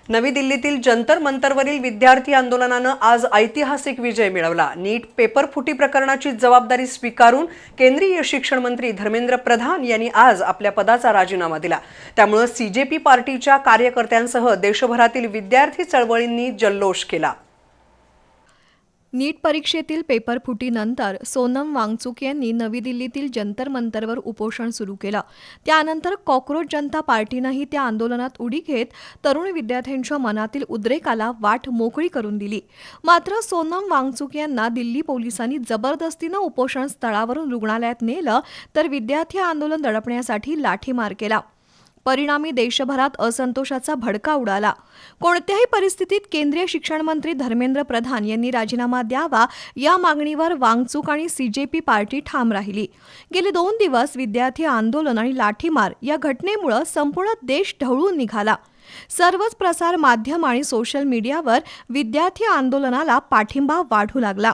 नवी दिल्लीतील जंतर मंतरवरील विद्यार्थी आंदोलनानं आज ऐतिहासिक विजय मिळवला। नीट पेपर फुटी प्रकरणाची जबाबदारी स्वीकारून केंद्रीय शिक्षण मंत्री धर्मेंद्र प्रधान यांनी आज आपल्या पदाचा राजीनामा दिला। त्यामुळे सीजेपी पार्टीच्या कार्यकर्त्यांसह देशभरातील विद्यार्थी चळवळींनी जल्लोष केला। नीट परीक्षेतील पेपर फुटीनंतर सोनम वांगचुक यांनी नवी दिल्लीतील जंतर मंतरवर उपोषण सुरू केलं। त्यानंतर कॉकरोच जनता पार्टीनंही त्या आंदोलनात उडी घेत तरुण विद्यार्थ्यांच्या मनातील उद्रेकाला वाट मोकळी करून दिली। मात्र सोनम वांगचुक यांना दिल्ली पोलिसांनी जबरदस्तीनं उपोषण स्थळावरून रुग्णालयात नेलं, तर विद्यार्थी आंदोलन दडपण्यासाठी लाठीमार केला। परिणामी देशभरात असंतोषाचा भडका उडाला। कोणत्याही परिस्थितीत केंद्रीय शिक्षण मंत्री धर्मेंद्र प्रधान यांनी राजीनामा द्यावा या मागणीवर वांगचुक आणि सीजेपी पार्टी ठाम राहिली। गेले 2 दिवस विद्यार्थी आंदोलन आणि लाठीमार या घटनेमुळे संपूर्ण देश ढवळून निघाला। सर्वच प्रसार माध्यम आणि सोशल मीडियावर विद्यार्थी आंदोलनाला पाठिंबा वाढू लागला।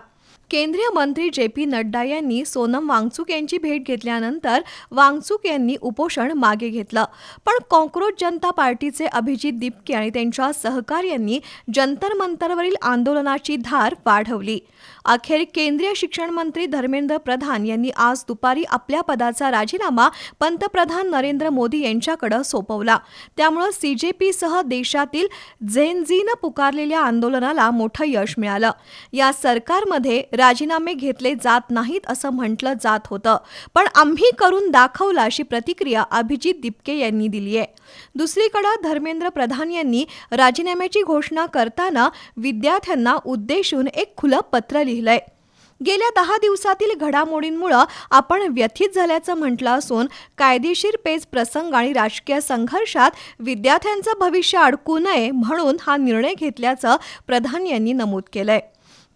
केंद्रीय मंत्री जे.पी. नड्डा यांनी सोनम वांगचुक यांची भेट घेतल्यानंतर वांगचुक यांनी उपोषण मागे घेतलं, पण कॉकरोच जनता पार्टीचे अभिजित दिपके आणि त्यांच्या सहकाऱ्यांनी जंतर मंतरवरील आंदोलनाची धार वाढवली। अखेर केंद्रीय शिक्षण मंत्री धर्मेंद्र प्रधान यांनी आज दुपारी आपल्या पदाचा राजीनामा पंतप्रधान नरेंद्र मोदी यांच्याकडे सोपवला। त्यामुळे सीजेपीसह देशातील झेन-झीनं पुकारलेल्या आंदोलनाला मोठं यश मिळालं। या सरकारमध्ये राजीनामे घेतले जात नाहीत असं म्हटलं जात होतं, पण आम्ही करून दाखवलं अशी प्रतिक्रिया अभिजित दिपके यांनी दिली आहे। दुसरीकडे धर्मेंद्र प्रधान यांनी राजीनाम्याची घोषणा करताना विद्यार्थ्यांना उद्देशून एक खुलं पत्र लिहिलंय। गेल्या 10 दिवसातील घडामोडींमुळे आपण व्यथित झाल्याचं म्हटलं असून कायदेशीर पेच प्रसंग आणि राजकीय संघर्षात विद्यार्थ्यांचं भविष्य अडकू नये म्हणून हा निर्णय घेतल्याचं प्रधान यांनी नमूद केलंय।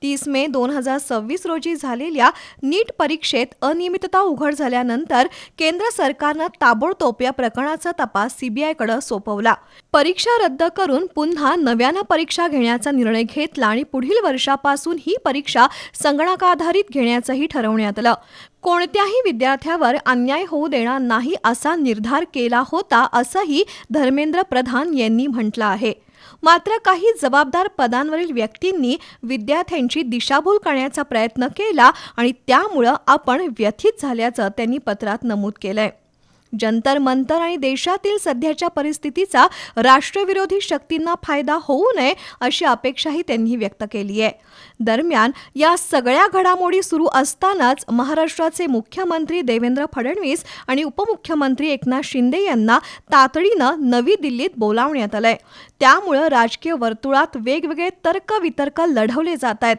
30 मे 2026 रोजी झालेल्या नीट परीक्षेत अनियमितता उघड झाल्यानंतर केंद्र सरकारनं ताबडतोब या प्रकरणाचा तपास सीबीआयकडे सोपवला। परीक्षा रद्द करून पुन्हा नव्यानं परीक्षा घेण्याचा निर्णय घेतला आणि पुढील वर्षापासून ही परीक्षा संगणकाधारित घेण्याचंही ठरवण्यात आलं। कोणत्याही विद्यार्थ्यावर अन्याय होऊ देणार नाही असा निर्धार केला होता असंही धर्मेंद्र प्रधान यांनी म्हटलं आहे। मात्र काही जबाबदार पदांवरील व्यक्तींनी विद्यार्थ्यांची दिशाभूल करण्याचा प्रयत्न केला आणि त्यामुळे आपण व्यथित झाल्याचं त्यांनी पत्रात नमूद केलंय। जंतर मंतर आणि देशातील सध्याच्या परिस्थितीचा राष्ट्रविरोधी शक्तींना फायदा होऊ नये अशी अपेक्षाही त्यांनी व्यक्त केली आहे। दरम्यान या सगळ्या घडामोडी सुरू असतानाच महाराष्ट्राचे मुख्यमंत्री देवेंद्र फडणवीस आणि उपमुख्यमंत्री एकनाथ शिंदे यांना तातडीनं नवी दिल्लीत बोलावण्यात आलंय। त्यामुळे राजकीय वर्तुळात वेगवेगळे तर्कवितर्क लढवले जात आहेत।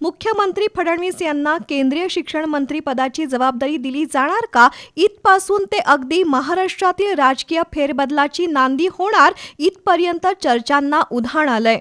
मुख्यमंत्री फडणवीस यांना केंद्रीय शिक्षण मंत्री पदाची जबाबदारी दिली जाणार का, इथपासून ते अगदी महाराष्ट्रातील राजकीय फेरबदलाची नांदी होणार इथपर्यंत चर्चांना उधाण आलंय।